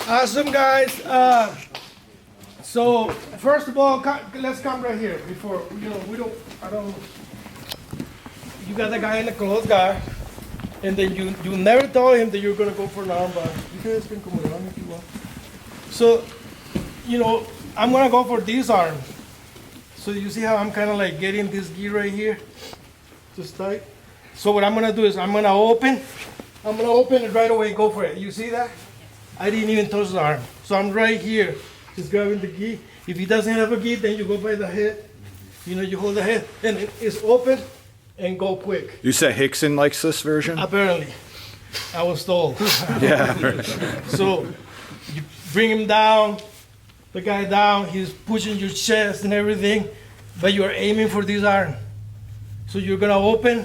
Awesome, guys. So first of all, let's come right here before I don't. You got the guy in the clothes guard, and then you never told him that you're gonna go for an arm bar. You guys can come around if you want. So, I'm gonna go for this arm. So you see how I'm kind of like getting this gi right here, just tight. So what I'm gonna do is I'm gonna open it right away. Go for it. You see that? I didn't even touch the arm. So I'm right here, just grabbing the gi. If he doesn't have a gi, then you go by the head. You hold the head, and it's open, and go quick. You said Rickson likes this version? Apparently. I was told. Yeah. So you bring him down, the guy down, he's pushing your chest and everything, but you're aiming for this arm. So you're gonna open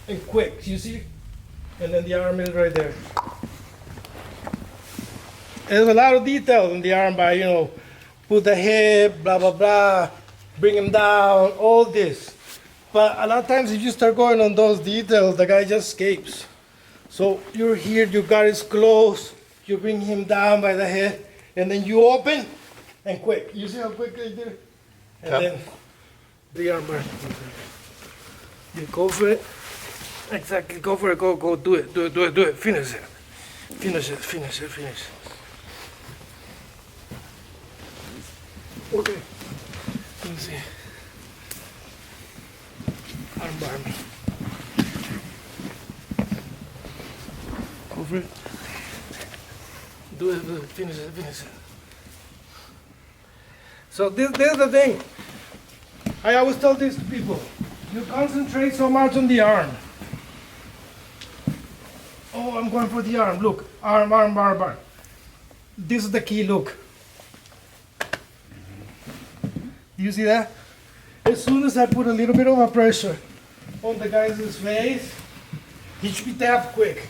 and quick, you see? And then the arm is right there. There's a lot of details in the arm bar, put the head, blah, blah, blah, bring him down, all this. But a lot of times if you start going on those details, the guy just escapes. So you're here, your guard is close, you bring him down by the head, and then you open and quick. You see how quick they did it? And then the arm bar. You go for it. Exactly, go for it, go, do it, finish it. Finish it. Okay, let me see. Arm bar. Go for it. Do it, finish it. So this is the thing. I always tell this to people. You concentrate so much on the arm. Oh, I'm going for the arm. Look, arm, bar. This is the key, look. You see that? As soon as I put a little bit of a pressure on the guy's face, he should be tapped quick.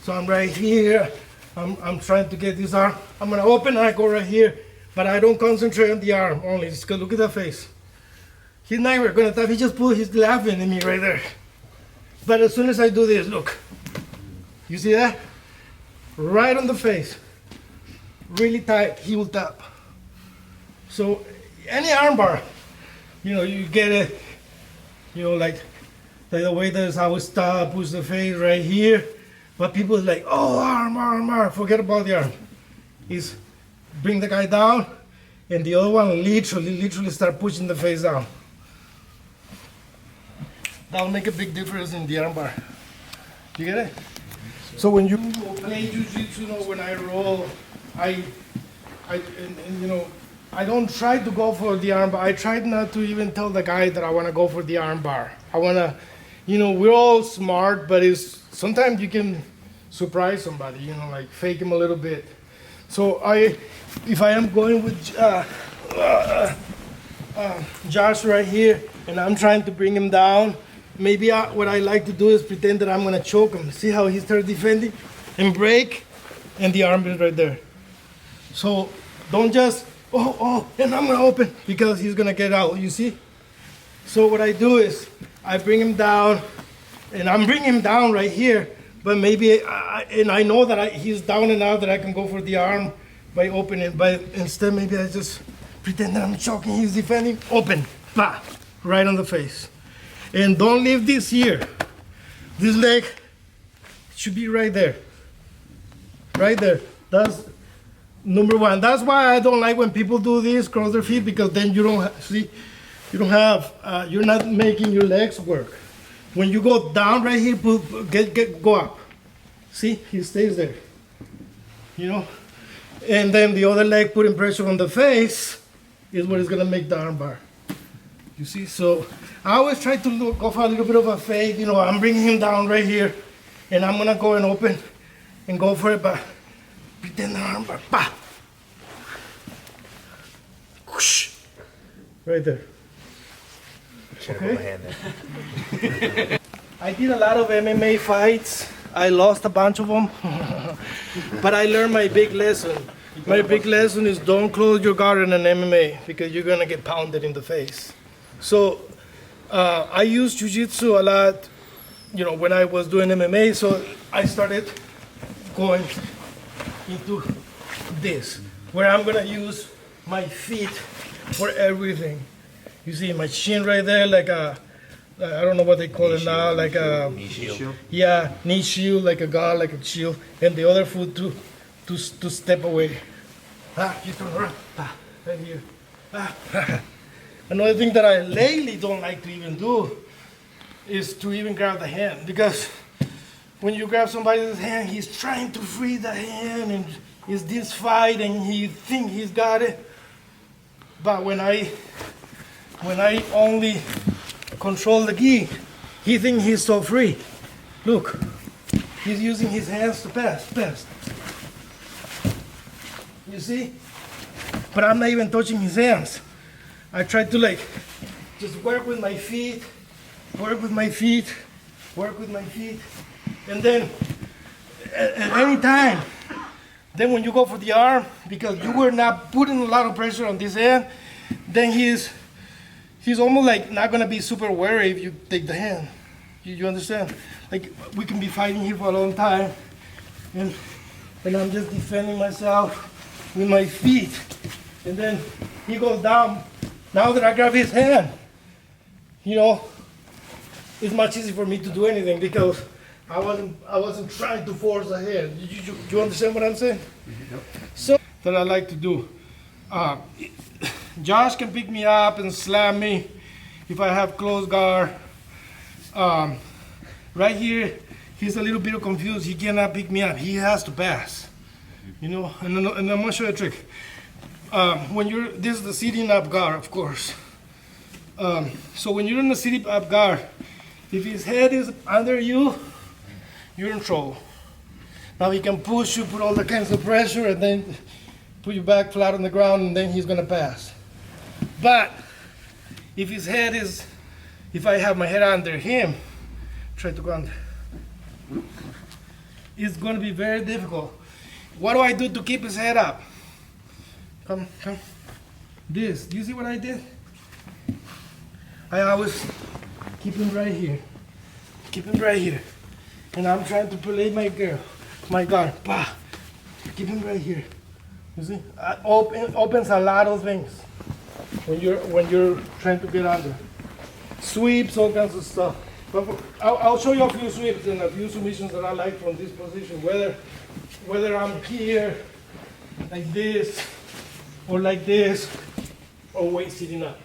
So I'm right here. I'm trying to get this arm. I'm gonna open and I go right here, but I don't concentrate on the arm only. Just look at that face. He's not even gonna tap. He's laughing at me right there. But as soon as I do this, look. You see that? Right on the face. Really tight, he will tap. So any arm bar, you get it, like the way that I always stop, push the face right here. But people are like, oh, arm, forget about the arm. Is bring the guy down, and the other one literally start pushing the face down. That'll make a big difference in the arm bar. You get it? So when you play Jiu-Jitsu, when I roll, I don't try to go for the arm bar. I try not to even tell the guy that I want to go for the arm bar. I want to, we're all smart, but sometimes you can surprise somebody, like fake him a little bit. So if I am going with Josh right here, and I'm trying to bring him down, maybe what I like to do is pretend that I'm gonna choke him. See how he starts defending? And break, and the arm is right there. So don't just, and I'm gonna open, because he's gonna get out, you see? So what I do is, I bring him down, and I'm bringing him down right here, but maybe, and I know that he's down and out, that I can go for the arm by opening, but instead maybe I just pretend that I'm choking, he's defending, open, bah, right on the face. And don't leave this here. This leg should be right there. Right there. That's number one. That's why I don't like when people do this, cross their feet, because then you're not making your legs work. When you go down right here, go up. See, he stays there. And then the other leg putting pressure on the face is what is gonna make the arm bar. You see, so I always try to go for a little bit of a fake. I'm bringing him down right here, and I'm gonna go and open and go for it, but pretend the arm bar, bah! Whoosh! Right there. Okay. I did a lot of MMA fights. I lost a bunch of them, but I learned my big lesson. My big lesson is don't close your guard in an MMA, because you're gonna get pounded in the face. So I used Jiu-Jitsu a lot, when I was doing MMA. So I started going into this, where I'm gonna use my feet for everything. You see my shin right there, like a, I don't know what they call it now, like a Knee shield. yeah, knee shield, like a guard, like a shield, and the other foot to step away. You turn around, right here. Another thing that I lately don't like to even do is to even grab the hand, because when you grab somebody's hand, he's trying to free the hand and it's this fight and he think he's got it. But when I only control the gi, he think he's so free. Look, he's using his hands to pass. You see? But I'm not even touching his hands. I try to like just work with my feet, and then at any time, then when you go for the arm, because you were not putting a lot of pressure on this hand, then he's almost like not gonna be super wary if you take the hand. You understand? Like we can be fighting here for a long time, and I'm just defending myself with my feet, and then he goes down. Now that I grab his hand, you know, it's much easier for me to do anything because I wasn't trying to force a hand. You understand what I'm saying? Yep. So that I like to do. Josh can pick me up and slam me if I have close guard. Right here, he's a little bit confused. He cannot pick me up. He has to pass. You know, and I'm gonna show you a trick. This is the sitting up guard, of course. So when you're in the sitting up guard, if his head is under you, you're in trouble. Now he can push you, put all the kinds of pressure, and then put you back flat on the ground, and then he's gonna pass. But if I have my head under him, try to go under. It's gonna be very difficult. What do I do to keep his head up? Come. This. Do you see what I did? I always keep him right here. And I'm trying to play my guard. Bah. Keep him right here. You see? Opens a lot of things when you're trying to get under. Sweeps, all kinds of stuff. But I'll show you a few sweeps and a few submissions that I like from this position. Whether I'm here, like this, or like this, or weight sitting up.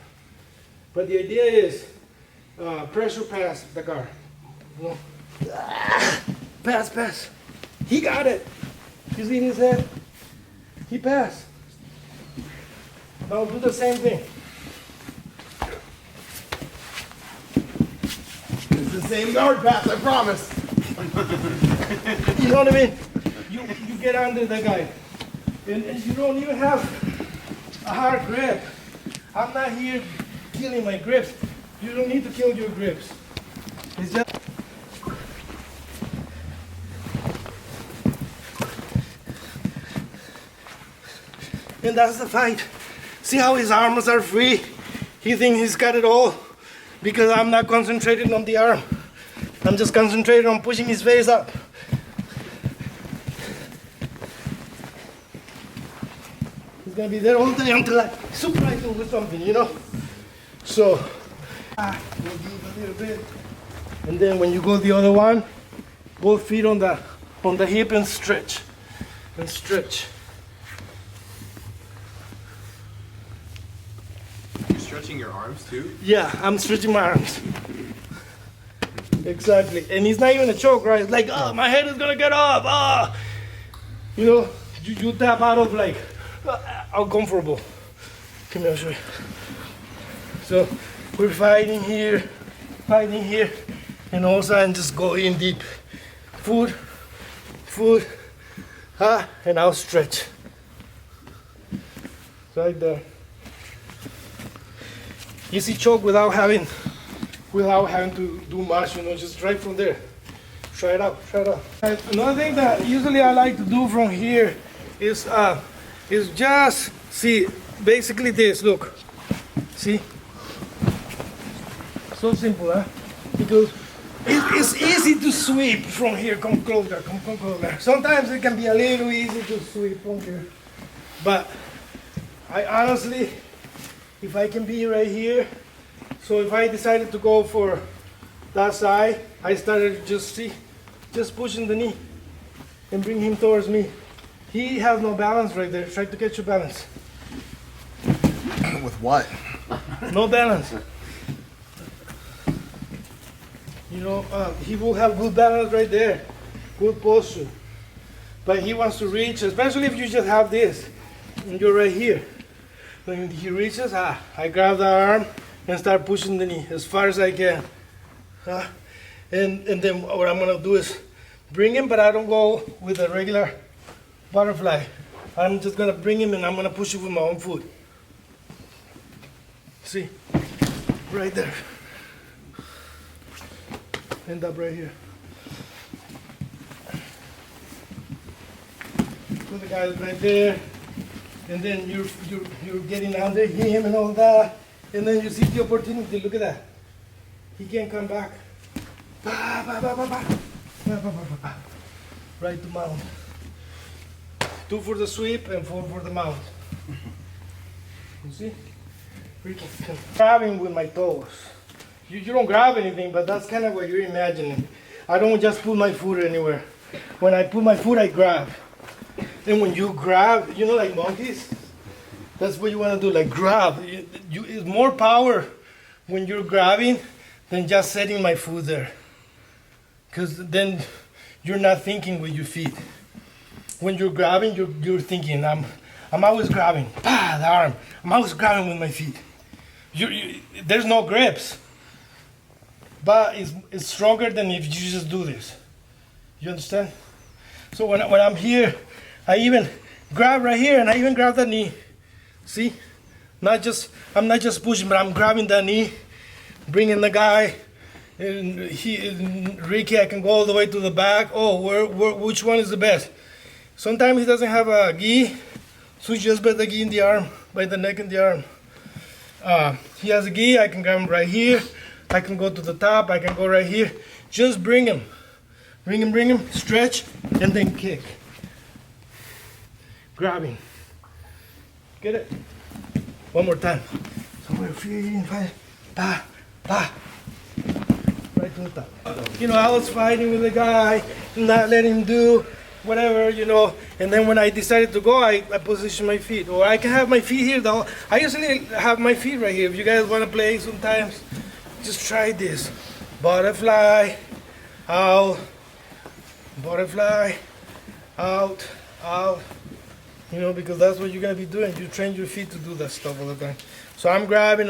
But the idea is pressure pass the guard. You know? Pass. He got it. You see his head? He passed. Now do the same thing. It's the same guard pass, I promise. You know what I mean? You get under the guy. And you don't even have a hard grip. I'm not here killing my grips. You don't need to kill your grips. It's just... And that's the fight. See how his arms are free? He thinks he's got it all because I'm not concentrating on the arm. I'm just concentrating on pushing his face up. He's gonna be there all day until I surprise him with something, you know? So, we'll give a little bit. And then when you go the other one, both feet on the hip and stretch. You're stretching your arms too? Yeah, I'm stretching my arms. Exactly. And it's not even a choke, right? It's like, oh, my head is gonna get off. Ah. You know, you tap out of like, uncomfortable. Come here, I'll show you. So we're fighting here, and all of a sudden just go in deep. Foot, and I'll stretch. Right there. Easy choke without having to do much, you know, just right from there. Try it out. And another thing that usually I like to do from here is just, see, basically this, look. See? So simple, huh? Because It's easy to sweep from here. Come closer, come closer. Sometimes it can be a little easy to sweep from here. But I honestly, if I can be right here, so if I decided to go for that side, I started just pushing the knee and bring him towards me. He has no balance right there. Try to catch your balance. With what? No balance. You know, he will have good balance right there, good posture. But he wants to reach, especially if you just have this and you're right here. When he reaches, I grab the arm and start pushing the knee as far as I can. And then what I'm gonna do is bring him, but I don't go with a regular butterfly. I'm just gonna bring him and I'm gonna push it with my own foot. See, right there. End up right here. So the guy's right there, and then you're getting under him and all that, and then you see the opportunity. Look at that. He can't come back. Ba, ba, ba, ba, ba. Ba, ba, ba, ba, ba. Right to mount. 2 for the sweep and 4 for the mount. You see? Grabbing with my toes. You don't grab anything, but that's kind of what you're imagining. I don't just put my foot anywhere. When I put my foot, I grab. And when you grab, you know, like monkeys, that's what you want to do, like grab. It's more power when you're grabbing than just setting my foot there. Because then you're not thinking with your feet. When you're grabbing, you're thinking, I'm always grabbing. Bah, the arm. I'm always grabbing with my feet. There's no grips. But it's stronger than if you just do this. You understand? So when I'm here, I even grab right here and I even grab the knee. See? I'm not just pushing, but I'm grabbing the knee, bringing the guy. And Ricky, I can go all the way to the back. Oh, which one is the best? Sometimes he doesn't have a gi, so just by the gi in the arm, by the neck and the arm. He has a gi, I can grab him right here. I can go to the top, I can go right here. Just bring him. Bring him, stretch, and then kick. Grabbing. Get it? One more time. So we're 3, 5, ba, ba. Right to the top. You know, I was fighting with the guy, not letting him do whatever, you know, and then when I decided to go, I position my feet. Or I can have my feet here, though. I usually have my feet right here. If you guys want to play sometimes, just try this. Butterfly, out, butterfly, out, out. You know, because that's what you're going to be doing. You train your feet to do that stuff all the time. So I'm grabbing,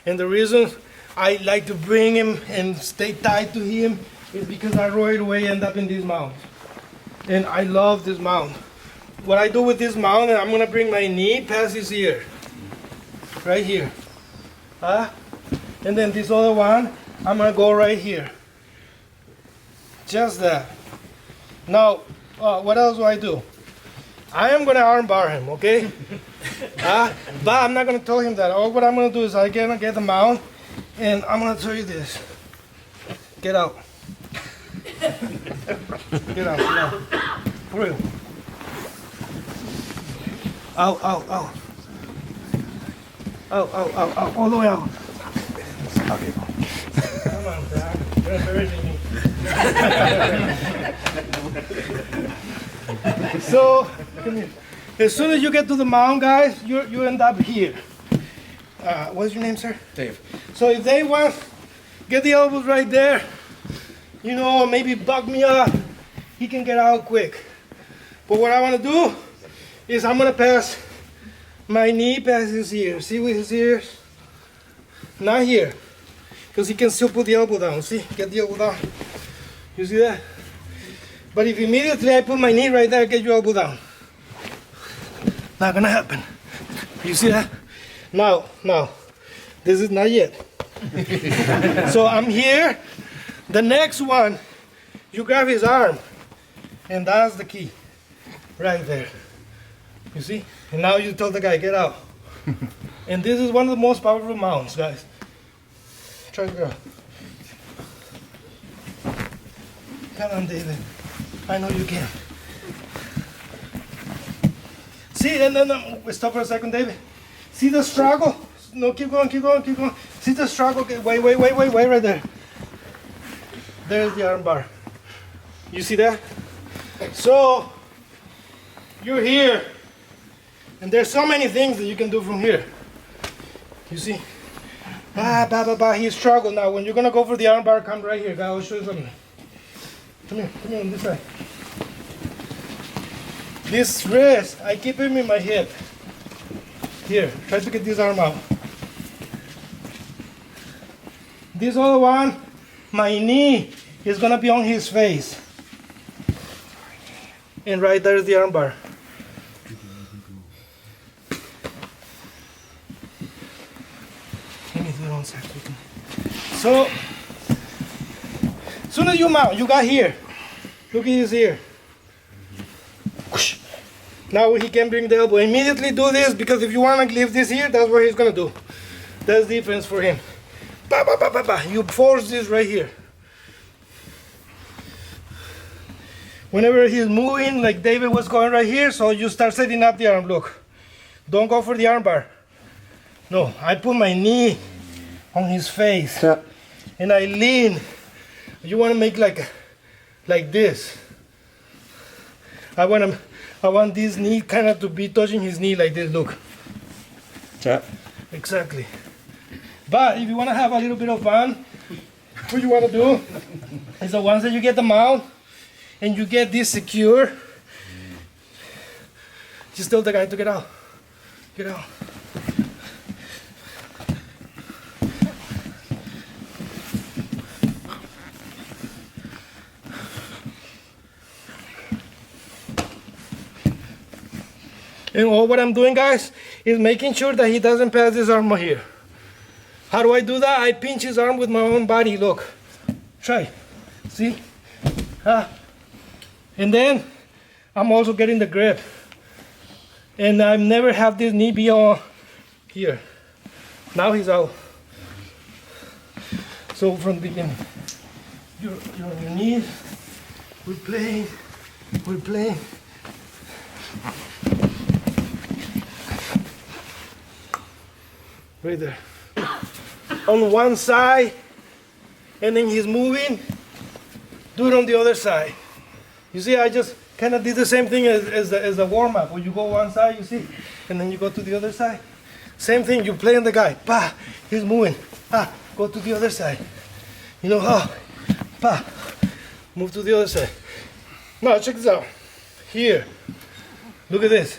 and the reason I like to bring him and stay tied to him is because I right away end up in this mount. And I love this mount. What I do with this mount, and I'm going to bring my knee past his ear. Right here. And then this other one, I'm going to go right here. Just that. Now, what else do I do? I am going to arm bar him, okay? But I'm not going to tell him that. All what I'm going to do is I'm going to get the mount, and I'm going to tell you this. Get out. Get out, get out. For real. Out, out, out. Out, out, out, out. All the way out. Okay. Come on, Dad. You're embarrassing me. So, come here. As soon as you get to the mount, guys, you end up here. What's your name, sir? Dave. So if they want, get the elbows right there, you know, maybe buck me up, he can get out quick. But what I want to do is I'm going to pass my knee past his ear. See with his ears? Not here, because he can still put the elbow down. See, get the elbow down. You see that? But if immediately I put my knee right there, get your elbow down. Not gonna happen. You see that? Now, this is not yet. So I'm here. The next one, you grab his arm, and that's the key, right there. You see? And now you tell the guy, get out. And this is one of the most powerful mounts, guys. Try to go. Come on, David. I know you can. See, and then stop for a second, David. See the struggle? No, keep going, keep going, keep going. See the struggle? Wait, right there. There's the arm bar. You see that? So, you're here. And there's so many things that you can do from here. You see? He struggled now. When you're gonna go for the arm bar, come right here. I'll show you something. Come here on this side. This wrist, I keep him in my hip. Here, try to get this arm out. This other one, my knee is gonna be on his face. And right there is the arm bar. Let me do it on second. So, as soon as you mount, you got here. Look at his ear. Now he can bring the elbow. Immediately do this, because if you want to leave this here, that's what he's going to do. That's defense for him. You force this right here. Whenever he's moving, like David was going right here, so you start setting up the arm. Look. Don't go for the arm bar. No, I put my knee on his face. Yeah. And I lean. You want to make like this. I want this knee kind of to be touching his knee like this. Look. Yeah. Exactly. But if you want to have a little bit of fun, what you want to do is that once that you get the mount and you get this secure, just tell the guy to get out. Get out. And all what I'm doing, guys, is making sure that he doesn't pass this arm here. How do I do that? I pinch his arm with my own body. Look. Try. See? And then I'm also getting the grip. And I've never had this knee be on here. Now he's out. So from the beginning, you're on your knees. We're playing. Right there. On one side, and then he's moving. Do it on the other side. You see, I just kind of did the same thing as the warm-up. When you go one side, you see, and then you go to the other side. Same thing, you play on the guy. Pa, he's moving. Go to the other side. You know how? Pa, move to the other side. Now, check this out. Here, look at this.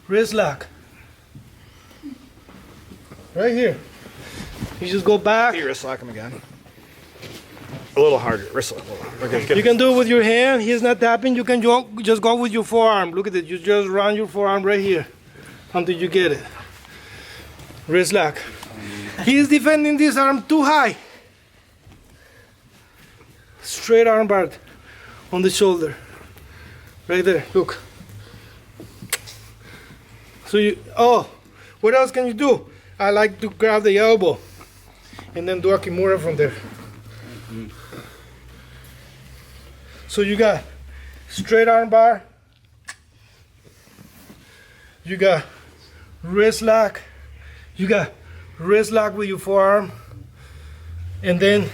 Wrist lock. Right here. You just go back. Here, wrist lock him again. A little harder. Wrist lock. Okay, You can do it with your hand. He's not tapping. You can just go with your forearm. Look at it. You just run your forearm right here until you get it. Wrist lock. He's defending this arm too high. Straight arm bar on the shoulder. Right there. Look. So what else can you do? I like to grab the elbow and then do a kimura from there. So you got straight arm bar, you got wrist lock, you got wrist lock with your forearm, and then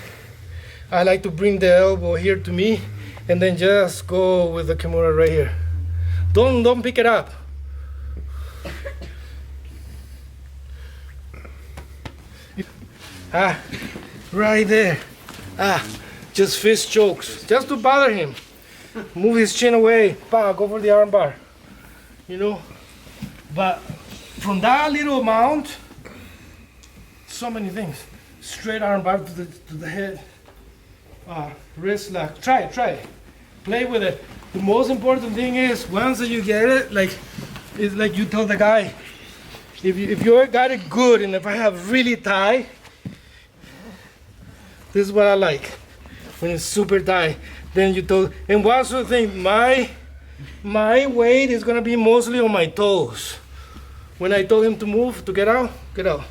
I like to bring the elbow here to me and then just go with the kimura right here. Don't pick it up. Right there. Just fist chokes, just to bother him. Move his chin away. Go for the arm bar. You know. But from that little mount, so many things. Straight arm bar to the head. Wrist lock. Try it. Play with it. The most important thing is once that you get it, it's like you tell the guy, if you got it good, and if I have really tight. This is what I like, when it's super tight. Then you told, and one other thing, my weight is gonna be mostly on my toes. When I told him to move, to get out, get out.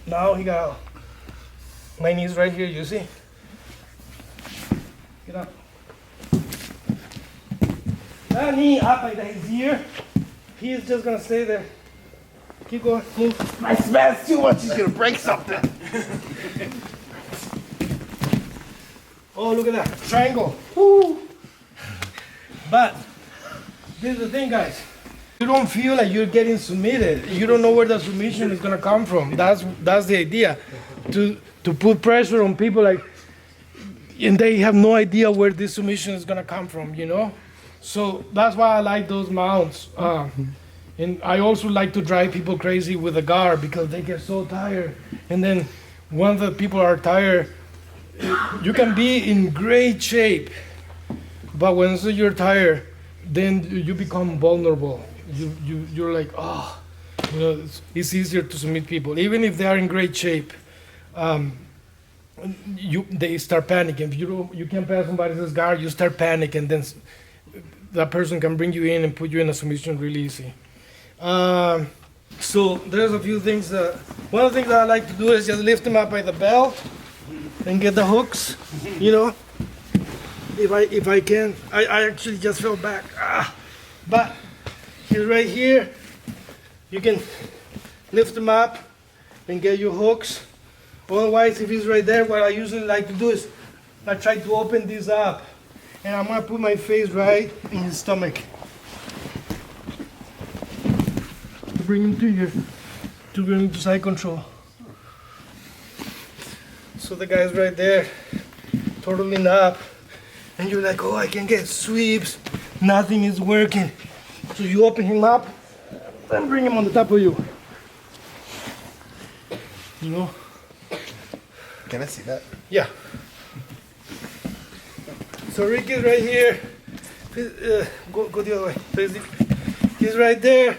Now he got out. My knee's right here, you see? Get up. That knee up like that is here. He is just gonna stay there. Keep going, move. My smash too much. He's gonna break something. Oh, look at that, triangle. Woo. But, this is the thing, guys. You don't feel like you're getting submitted. You don't know where the submission is gonna come from. That's the idea. To put pressure on people like, and they have no idea where this submission is gonna come from, you know? So that's why I like those mounts. And I also like to drive people crazy with the guard because they get so tired. And then once the people are tired, you can be in great shape, but once you're tired, then you become vulnerable. You're like, oh, you know, it's easier to submit people, even if they are in great shape. They start panicking. If you can't pass somebody's guard, you start panicking, then that person can bring you in and put you in a submission really easy. So there's a few things. One of the things that I like to do is just lift them up by the belt and get the hooks, you know. If I can, I actually just fell back. But he's right here. You can lift him up and get your hooks. Otherwise, if he's right there, what I usually like to do is I try to open this up, and I'm gonna put my face right in his stomach to bring him to bring him to side control. So the guy's right there, turtling up, and you're like, oh, I can get sweeps. Nothing is working. So you open him up, then bring him on the top of you. You know? Can I see that? Yeah. So Rick is right here. Go the other way. He's right there.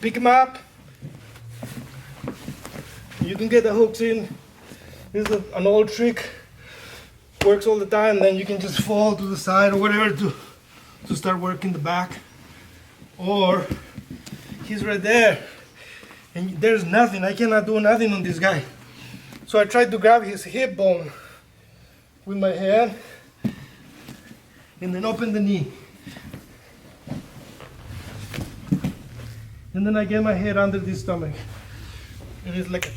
Pick him up. You can get the hooks in. This is an old trick. Works all the time. Then you can just fall to the side or whatever to start working the back. Or he's right there. And there's nothing. I cannot do nothing on this guy. So I tried to grab his hip bone with my hand and then open the knee. And then I get my head under the stomach. And it's like a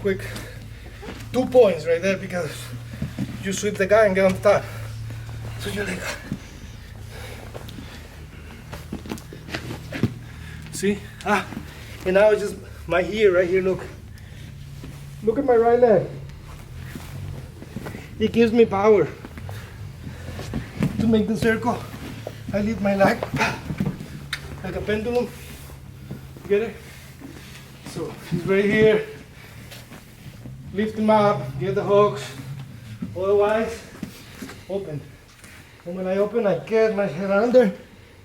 quick 2 points right there because you sweep the guy and get on the top. So you're like, see? And now it's just my heel right here, look. Look at my right leg. It gives me power. To make the circle, I lift my leg like a pendulum. Get it? So he's right here. Lift him up, get the hooks. Otherwise, open. And when I open, I get my head under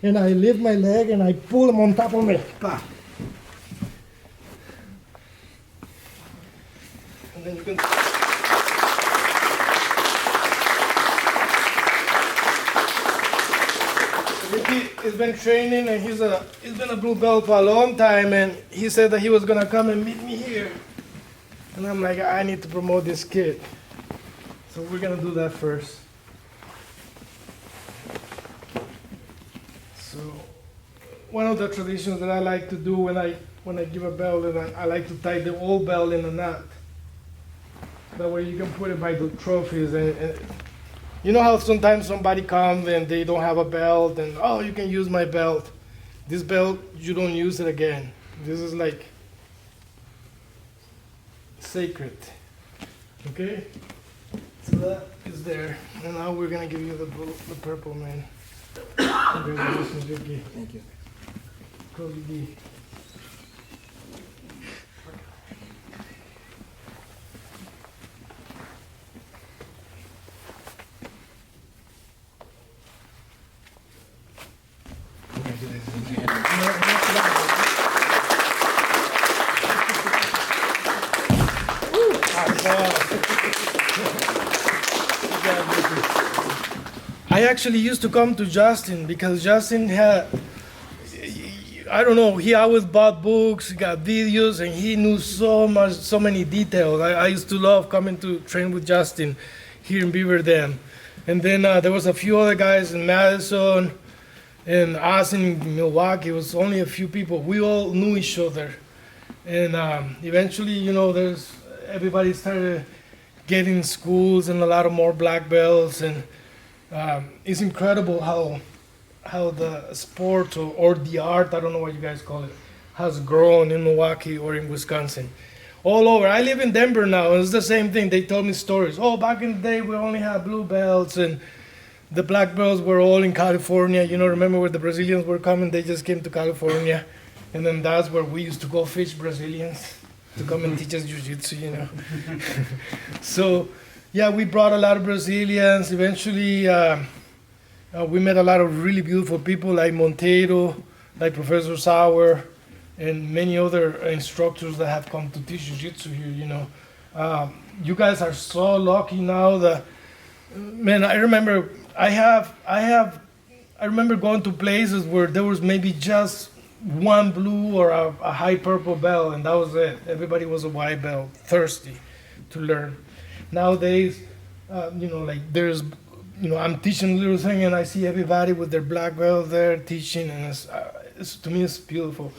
and I lift my leg and I pull him on top of me. And then you can. Ricky has been training and he's been a blue belt for a long time, and he said that he was gonna come and meet me here. And I'm like, I need to promote this kid. So we're gonna do that first. So one of the traditions that I like to do when I give a belt is I like to tie the old belt in a knot. That way you can put it by the trophies. And you know how sometimes somebody comes and they don't have a belt and, oh, you can use my belt. This belt, you don't use it again. This is like sacred. Okay? So that is there. And now we're going to give you the purple, man. Congratulations, Ricky. Thank you. Cody D. I actually used to come to Justin because Justin had, I don't know, he always bought books, he got videos, and he knew so many details. I used to love coming to train with Justin here in Beaver Dam. And then there was a few other guys in Madison, and us in Milwaukee. It was only a few people. We all knew each other. And eventually, you know, everybody started getting schools and a lot of more black belts. And it's incredible how the sport or the art, I don't know what you guys call it, has grown in Milwaukee or in Wisconsin. All over. I live in Denver now, and it's the same thing. They told me stories. Oh, back in the day, we only had blue belts, and the black belts were all in California. You know, remember when the Brazilians were coming? They just came to California, and then that's where we used to go fish Brazilians to come and teach us jiu-jitsu, you know. So, yeah, we brought a lot of Brazilians. Eventually, we met a lot of really beautiful people like Monteiro, like Professor Sauer, and many other instructors that have come to teach jiu-jitsu here, you know. You guys are so lucky now that, man, I remember going to places where there was maybe just one blue or a high purple belt, and that was it. Everybody was a white belt, thirsty to learn. Nowadays, you know, like there's, you know, I'm teaching a little thing and I see everybody with their black belt there teaching, and it's to me, it's beautiful.